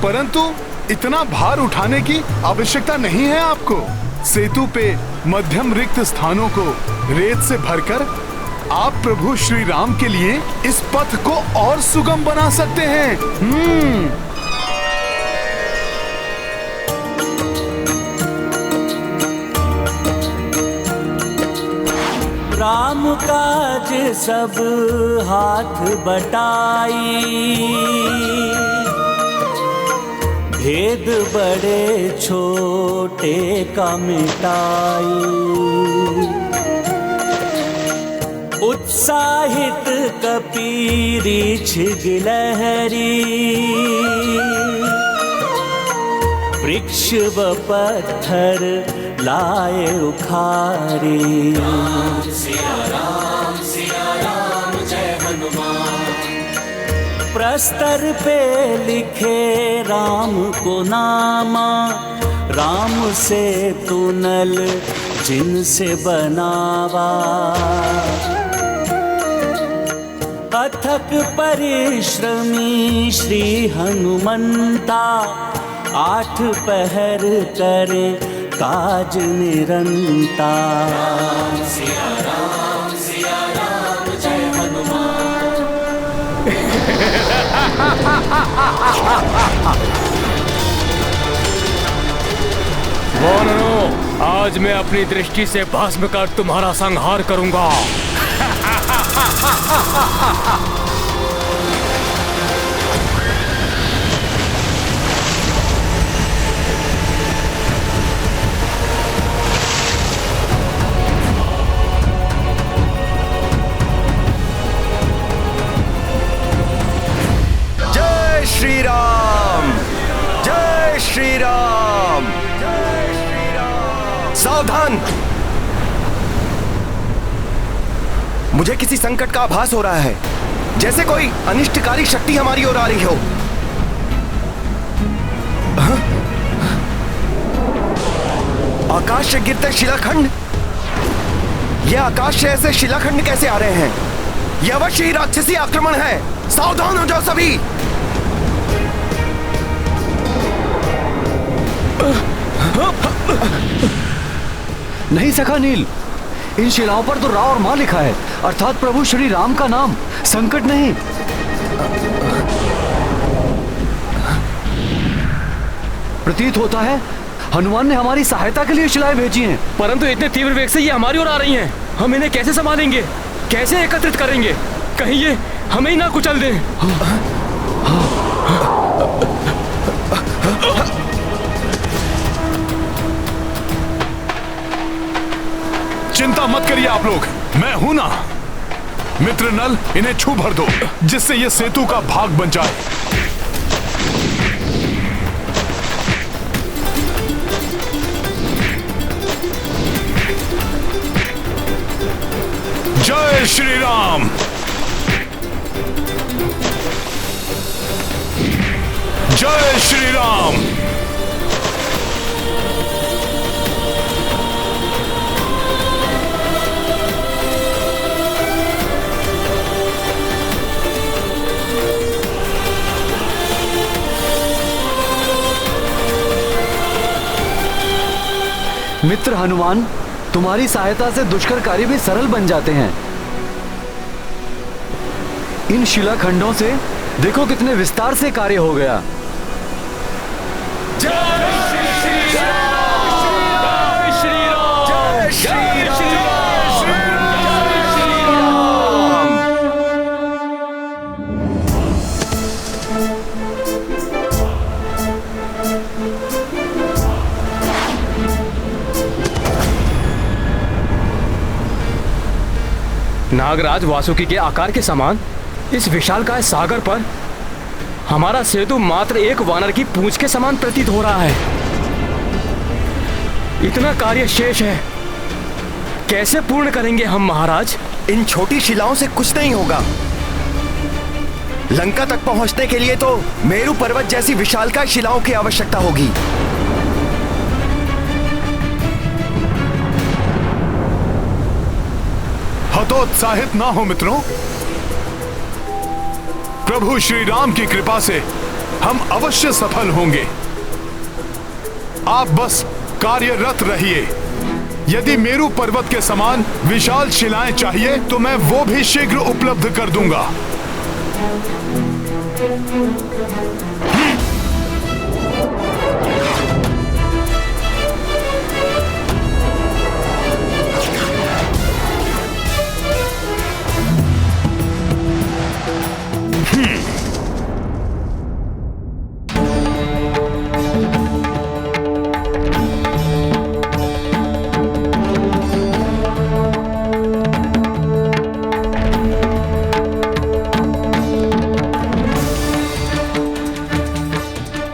परंतु इतना भार उठाने की आवश्यकता नहीं है आपको। सेतु पे मध्यम रिक्त स्थानों को रेत से भरकर आप प्रभु श्री राम के लिए इस पथ को और सुगम बना सकते हैं। राम काज सब हाथ बटाई, भेद बड़े छोटे का मिटाई। उत्साहित कपीरीछ गिलहरी, वृक्ष व पत्थर लाए उखारी। सिया राम जय हनुमान। प्रस्तर पे लिखे राम को नामा, राम से तुनल जिनसे बनावा। अथक परिश्रमी श्री हनुमंता, 8 पहर करे काज निरंता। सिया राम जय हनुमान। वानरों, आज मैं अपनी दृष्टि से भस्म कर तुम्हारा संहार करूंगा। जय श्री राम, जय श्री राम, जय श्री राम। सावधान! मुझे किसी संकट का आभास हो रहा है, जैसे कोई अनिष्टकारी शक्ति हमारी ओर आ रही हो। आकाश से गिरते शिलाखंड। ये आकाश से ऐसे शिलाखंड कैसे आ रहे हैं? यह अवश्य ही राक्षसी आक्रमण है। सावधान हो जाओ सभी। नहीं सखा नील, इन शिलाओं पर तो रा और मां लिखा है, अर्थात प्रभु श्री राम का नाम। संकट नहीं। प्रतीत होता है हनुमान ने हमारी सहायता के लिए शिलाएं भेजी हैं। परंतु इतने तीव्र वेग से ये हमारी ओर आ रही हैं। हम इन्हें कैसे संभालेंगे, कैसे एकत्रित करेंगे? कहीं ये हमें ही ना कुचल दें। चिंता मत करिए आप लोग, मैं हूं ना। मित्र नल, इन्हें छू भर दो, जिससे ये सेतु का भाग बन जाए। जय श्री राम। जय श्री राम। मित्र हनुमान, तुम्हारी सहायता से दुष्कर कार्य भी सरल बन जाते हैं। इन शिलाखंडों से देखो कितने विस्तार से कार्य हो गया। जय श्री राम। नागराज वासुकी के आकार के समान इस विशालकाय सागर पर हमारा सेतु मात्र एक वानर की पूंछ के समान प्रतीत हो रहा है। इतना कार्य शेष है, कैसे पूर्ण करेंगे हम महाराज? इन छोटी शिलाओं से कुछ नहीं होगा। लंका तक पहुंचने के लिए तो मेरू पर्वत जैसी विशालकाय शिलाओं की आवश्यकता होगी। हतोत्साहित ना हो मित्रों। प्रभु श्री राम की कृपा से हम अवश्य सफल होंगे। आप बस कार्यरत रहिए। यदि मेरू पर्वत के समान विशाल शिलाएं चाहिए तो मैं वो भी शीघ्र उपलब्ध कर दूंगा।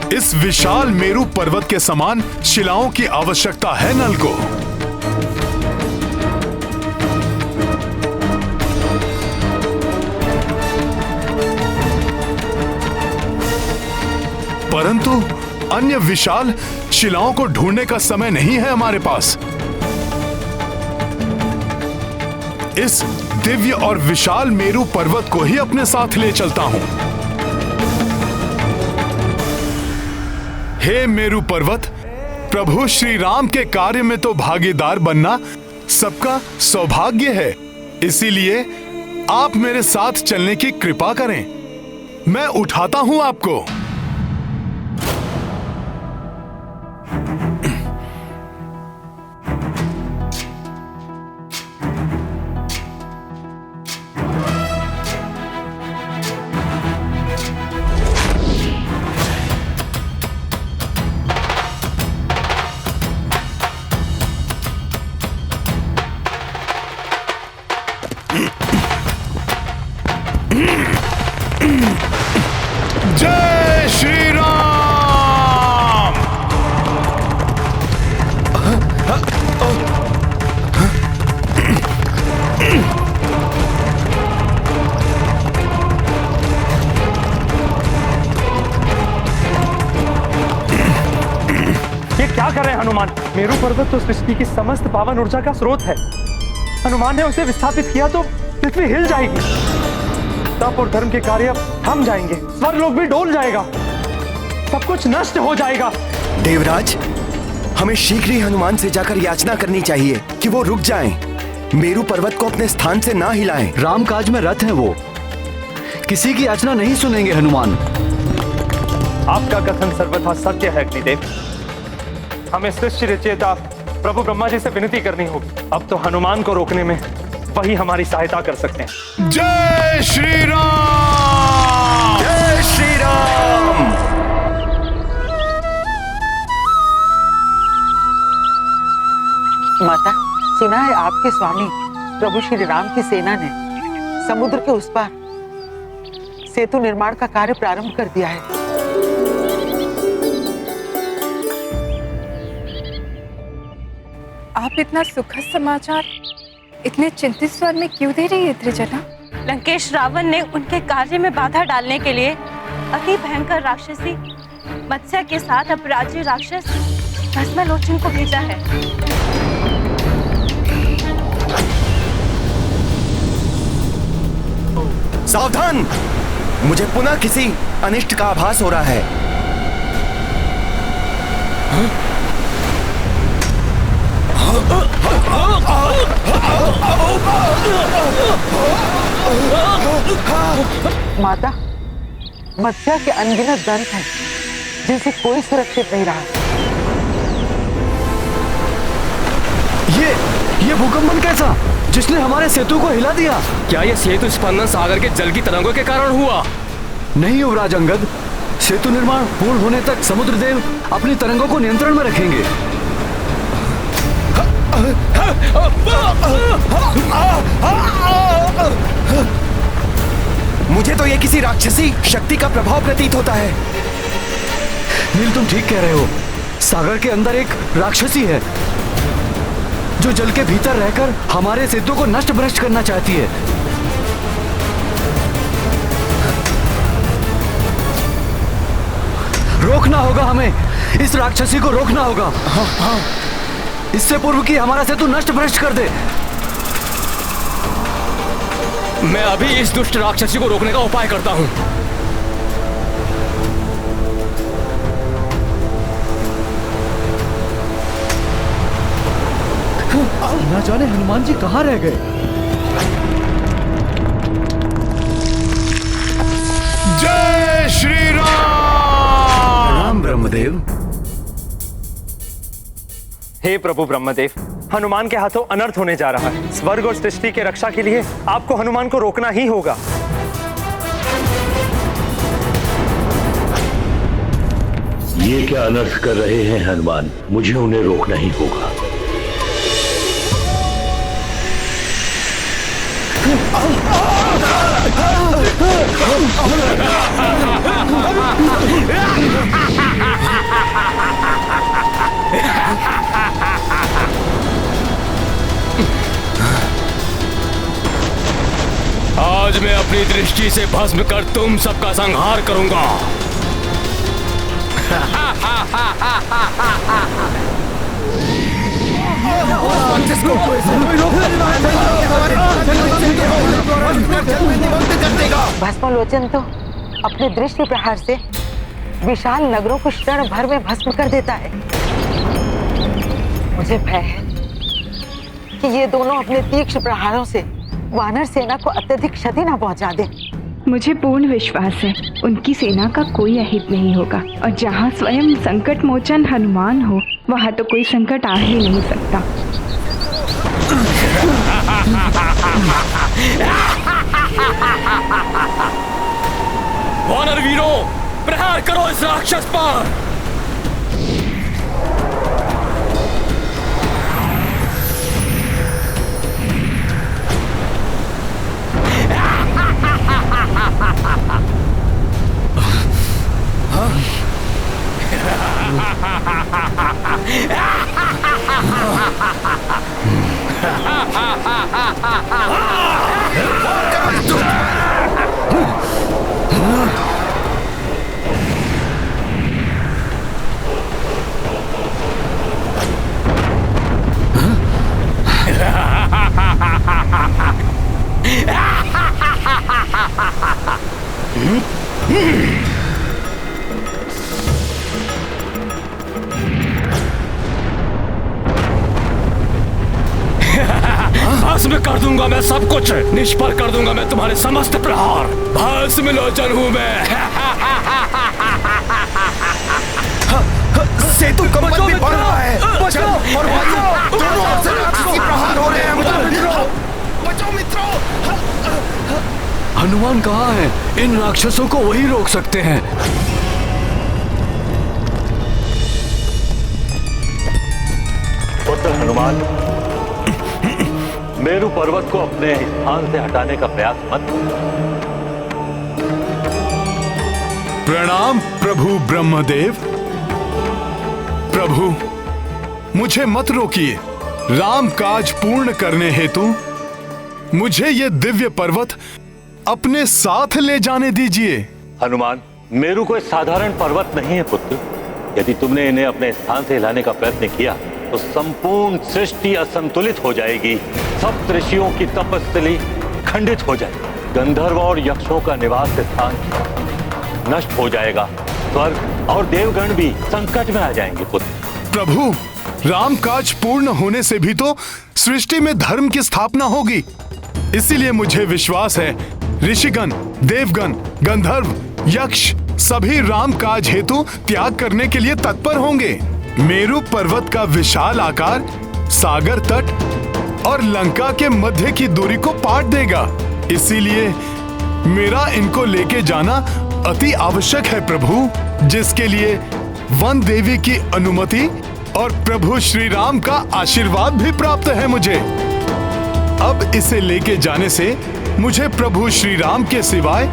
इस विशाल मेरू पर्वत के समान शिलाओं की आवश्यकता है नल को। परंतु अन्य विशाल शिलाओं को ढूंढने का समय नहीं है हमारे पास। इस दिव्य और विशाल मेरू पर्वत को ही अपने साथ ले चलता हूं। हे मेरू पर्वत, प्रभु श्री राम के कार्य में तो भागीदार बनना सबका सौभाग्य है। इसीलिए आप मेरे साथ चलने की कृपा करें। मैं उठाता हूं आपको। जय श्री राम। ये क्या कर रहे हैं हनुमान? मेरू पर्वत तो सृष्टि की समस्त पावन ऊर्जा का स्रोत है। हनुमान ने उसे विस्थापित किया तो पृथ्वी हिल जाएगी, तप और धर्म के कार्य थम जाएंगे, स्वर्गलोक भी डोल जाएगा, सब कुछ नष्ट हो जाएगा। देवराज, हमें शीघ्र ही हनुमान से जाकर याचना करनी चाहिए कि वो रुक जाएं, मेरू पर्वत को अपने स्थान से ना हिलाएं। राम काज में रत हैं वो, किसी की याचना नहीं सुनेंगे हनुमान। आपका कथन सर्वथा सत्य है अग्निदेव। हमें सृष्टि रचयिता प्रभु ब्रह्मा जी से विनती करनी होगी। अब तो हनुमान को रोकने में वही हमारी सहायता कर सकते हैं। जय श्री राम। जय श्री राम। माता, सुना है आपके स्वामी प्रभु श्री राम की सेना ने समुद्र के उस पार सेतु निर्माण का कार्य प्रारंभ कर दिया है। आप इतना सुखद समाचार इतने चिंतित स्वर में क्यों दे रही है त्रिजना? लंकेश रावण ने उनके कार्य में बाधा डालने के लिए अति भयंकर राक्षसी मत्स्य के साथ अपराजी राक्षस भस्मलोचन को भेजा है। सावधान, मुझे पुनः किसी अनिष्ट का आभास हो रहा है। माता, मत्स्य के अनगिनत दंत हैं जिनसे कोई सुरक्षित नहीं रहा। ये भूकंपन कैसा, जिसने हमारे सेतु को हिला दिया? क्या ये सेतु स्पंदन सागर के जल की तरंगों के कारण हुआ? नहीं युवराज अंगद, सेतु निर्माण पूर्ण होने तक समुद्र देव अपनी तरंगों को नियंत्रण में रखेंगे। किसी राक्षसी शक्ति का प्रभाव प्रतीत होता है। नील, तुम ठीक कह रहे हो। सागर के अंदर एक राक्षसी है जो जल के भीतर रहकर हमारे सेतु को नष्ट भ्रष्ट करना चाहती है। रोकना होगा हमें, इस राक्षसी को रोकना होगा। हाँ। इससे पूर्व कि हमारा सेतु नष्ट भ्रष्ट कर दे। मैं अभी इस दुष्ट राक्षसी को रोकने का उपाय करता हूं। ना जाने हनुमान जी कहाँ रह गए। जय श्री राम। ब्रह्मदेव। हे प्रभु ब्रह्मदेव, हनुमान के हाथों अनर्थ होने जा रहा है। स्वर्ग और सृष्टि के रक्षा के लिए आपको हनुमान को रोकना ही होगा। ये क्या अनर्थ कर रहे हैं हनुमान? मुझे उन्हें रोकना ही होगा। आज मैं अपनी दृष्टि से भस्म कर तुम सबका संहार करूंगा। भस्मलोचन तो अपने दृष्टि प्रहार से विशाल नगरों को क्षण भर में भस्म कर देता है। मुझे भय है कि ये दोनों अपने तीक्ष्ण प्रहारों से वानर सेना को अत्यधिक क्षति न पहुंचा दे। मुझे पूर्ण विश्वास है उनकी सेना का कोई अहित नहीं होगा, और जहाँ स्वयं संकट मोचन हनुमान हो वहाँ तो कोई संकट आ ही नहीं सकता। वानर वीरों, प्रहार करो इस राक्षस पर। भस्म कर दूंगा मैं सब कुछ, निष्फल कर दूंगा मैं तुम्हारे समस्त प्रहार। भस्म लोचन हूं मैं। सेतु कंपन भी बढ़ रहा है। जल और वायु दोनों ओर से राक्षसी प्रहार हो रहे हैं। बचाओ मित्रों। हनुमान कहाँ है? इन राक्षसों को वही रोक सकते हैं। पुत्र हनुमान, मेरु पर्वत को अपने स्थान से हटाने का प्रयास मत करो। प्रणाम प्रभु ब्रह्मदेव। प्रभु, मुझे मत रोकिए। राम काज पूर्ण करने हेतु मुझे ये दिव्य पर्वत अपने साथ ले जाने दीजिए। हनुमान, मेरु कोई साधारण पर्वत नहीं है पुत्र। यदि तुमने इन्हें अपने स्थान से हिलाने का प्रयत्न किया तो संपूर्ण सृष्टि असंतुलित हो जाएगी। सब ऋषियों की तपस्थली खंडित हो जाएगी। गंधर्व और यक्षों का निवास स्थान नष्ट हो जाएगा। स्वर्ग और देवगण भी संकट में आ जाएंगे पुत्र। प्रभु, राम काज पूर्ण होने से भी तो सृष्टि में धर्म की स्थापना होगी। इसीलिए मुझे विश्वास है ऋषिगण, देवगण, गंधर्व, यक्ष सभी राम काज हेतु त्याग करने के लिए तत्पर होंगे। मेरु पर्वत का विशाल आकार सागर तट और लंका के मध्य की दूरी को पाट देगा। इसीलिए मेरा इनको लेके जाना अति आवश्यक है प्रभु, जिसके लिए वन देवी की अनुमति और प्रभु श्री राम का आशीर्वाद भी प्राप्त है मुझे। अब इसे लेके जाने से मुझे प्रभु श्री राम के सिवाय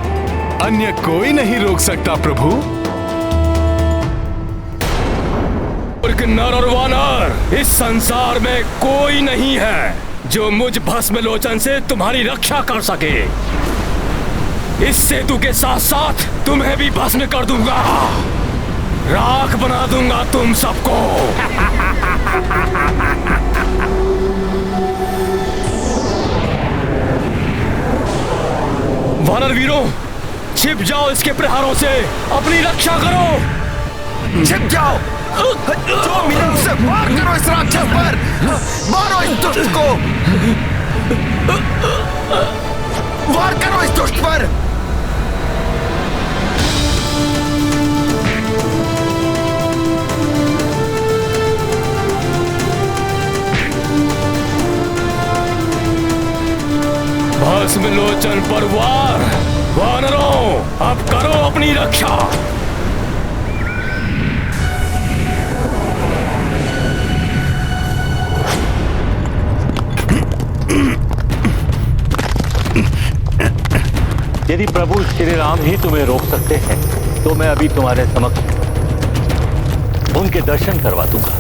अन्य कोई नहीं रोक सकता प्रभु। नर और वानर, इस संसार में कोई नहीं है जो मुझ भस्म लोचन से तुम्हारी रक्षा कर सके। इस सेतु के साथ साथ तुम्हें भी भस्म कर दूंगा, राख बना दूंगा तुम सबको। वानर वीरों, छिप जाओ इसके प्रहारों से, अपनी रक्षा करो। छिप जाओ, जो मिले उसे वार करो इस राक्षस पर, मारो इस दुष्ट को, वार करो इस दुष्ट पर। भस्म लोचन पर वार। वानरों, अब करो अपनी रक्षा। यदि प्रभु श्री राम ही तुम्हें रोक सकते हैं तो मैं अभी तुम्हारे समक्ष उनके दर्शन करवा दूंगा।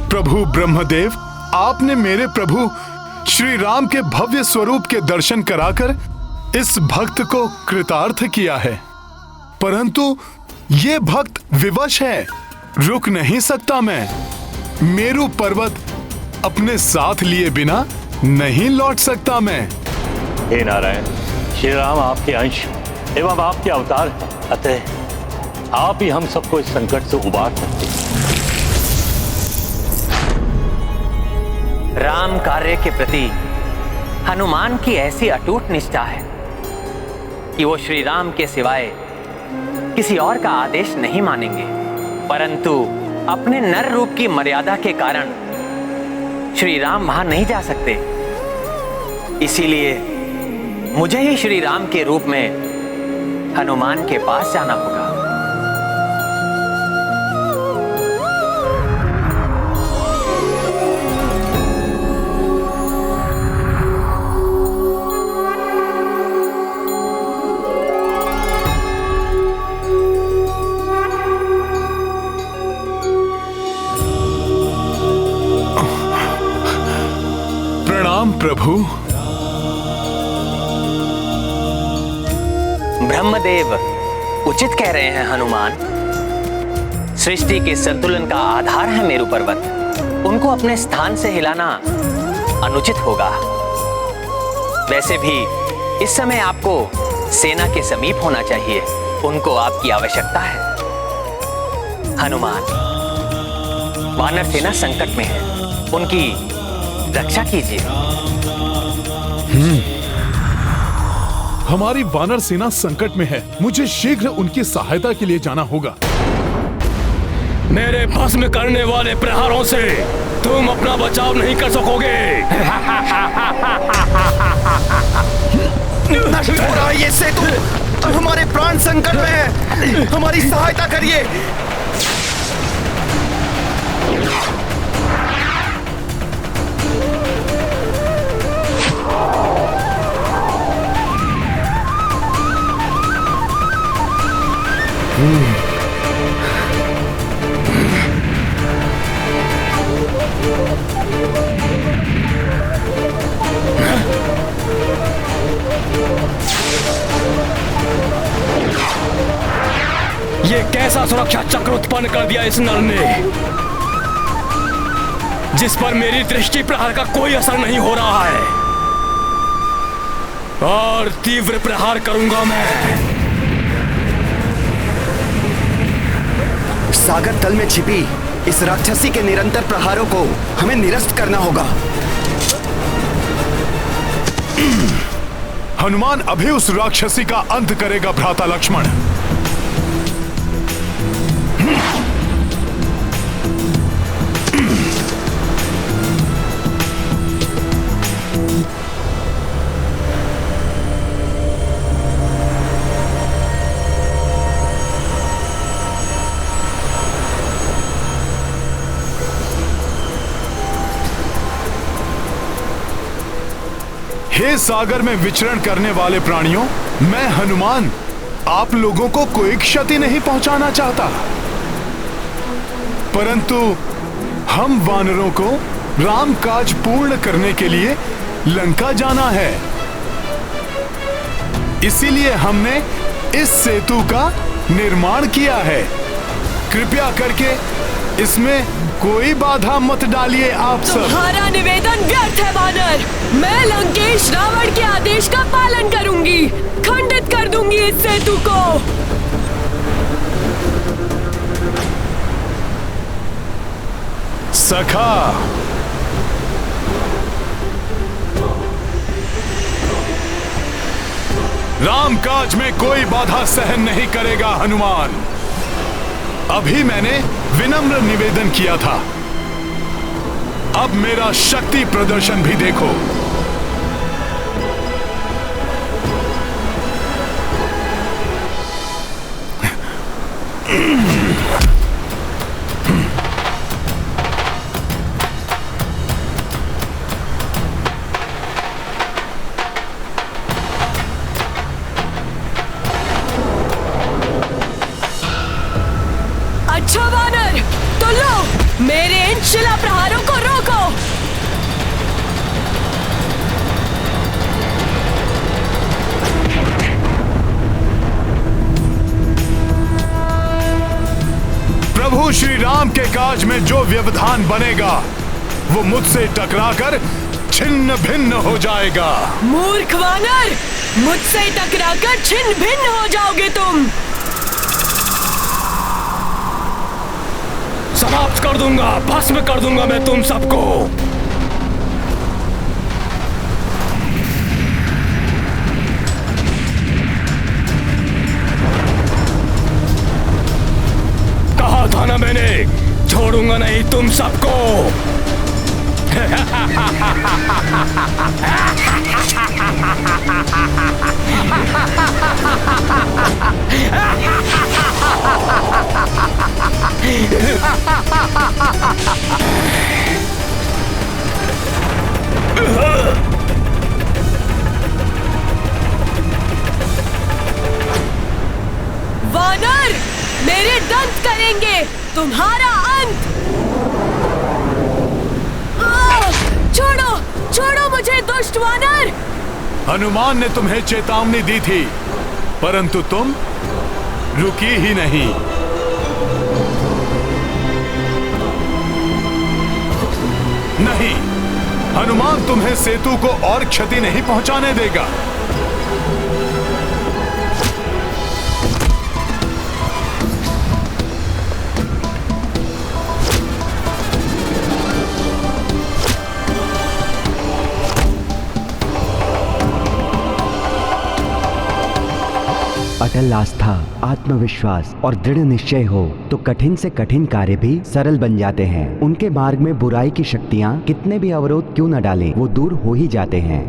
प्रभु ब्रह्मदेव, आपने मेरे प्रभु श्री राम के भव्य स्वरूप के दर्शन कराकर इस भक्त को कृतार्थ किया है, परंतु ये भक्त विवश है, रुक नहीं सकता मैं। मेरू पर्वत अपने साथ लिए बिना नहीं लौट सकता मैं। हे नारायण, श्री राम आपके अंश एवं आपके अवतार हैं, अतः आप ही हम सबको इस संकट से उबार सकते हैं। राम कार्य के प्रति हनुमान की ऐसी अटूट निष्ठा है कि वो श्री राम के सिवाय किसी और का आदेश नहीं मानेंगे, परंतु अपने नर रूप की मर्यादा के कारण श्री राम वहां नहीं जा सकते। इसीलिए मुझे ही श्री राम के रूप में हनुमान के पास जाना होगा। प्रभु। ब्रह्मदेव उचित कह रहे हैं हनुमान। सृष्टि के संतुलन का आधार है मेरू पर्वत, उनको अपने स्थान से हिलाना अनुचित होगा। वैसे भी इस समय आपको सेना के समीप होना चाहिए, उनको आपकी आवश्यकता है। हनुमान, वानर सेना संकट में है, उनकी रक्षा कीजिए। हमारी वानर सेना संकट में है, मुझे शीघ्र उनकी सहायता के लिए जाना होगा। मेरे भस्म करने वाले प्रहारों से तुम अपना बचाव नहीं कर सकोगे। नष्ट हो रहा है ये सेतु, हमारे प्राण संकट में है, हमारी सहायता करिए। ऐसा सुरक्षा चक्र उत्पन्न कर दिया इस नर ने, जिस पर मेरी दृष्टि प्रहार का कोई असर नहीं हो रहा है। और तीव्र प्रहार करूंगा मैं। सागर तल में छिपी इस राक्षसी के निरंतर प्रहारों को हमें निरस्त करना होगा। हनुमान अभी उस राक्षसी का अंत करेगा भ्राता लक्ष्मण। हे सागर में विचरण करने वाले प्राणियों, मैं हनुमान आप लोगों को कोई क्षति नहीं पहुंचाना चाहता, परंतु हम वानरों को राम काज पूर्ण करने के लिए लंका जाना है। इसीलिए हमने इस सेतु का निर्माण किया है। कृपया करके इसमें कोई बाधा मत डालिए आप सब। तुम्हारा निवेदन व्यर्थ है वानर। मैं लंकेश रावण के आदेश का पालन करूंगी, खंडित कर दूंगी इस सेतु को। सखा, राम काज में कोई बाधा सहन नहीं करेगा हनुमान। अभी मैंने विनम्र निवेदन किया था, अब मेरा शक्ति प्रदर्शन भी देखो। अच्छा वानर, तो लो मेरे इन शिला प्रहारों को रोको। प्रभु श्री राम के काज में जो व्यवधान बनेगा वो मुझसे टकराकर छिन्न भिन्न हो जाएगा। मूर्ख वानर, मुझसे टकराकर छिन्न भिन्न हो जाओगे तुम। समाप्त कर दूंगा, भस्म कर दूंगा मैं तुम सबको। कहा था ना मैंने, छोड़ूंगा नहीं तुम सबको। वानर, मेरे दंत करेंगे तुम्हारा अंत। छोड़ो, छोड़ो मुझे दुष्ट वानर। हनुमान ने तुम्हें चेतावनी दी थी, परंतु तुम रुकी ही नहीं। नहीं, हनुमान तुम्हें सेतु को और क्षति नहीं पहुंचाने देगा। अटल आस्था, आत्मविश्वास और दृढ़ निश्चय हो तो कठिन से कठिन कार्य भी सरल बन जाते हैं। उनके मार्ग में बुराई की शक्तियाँ कितने भी अवरोध क्यों न डालें, वो दूर हो ही जाते हैं।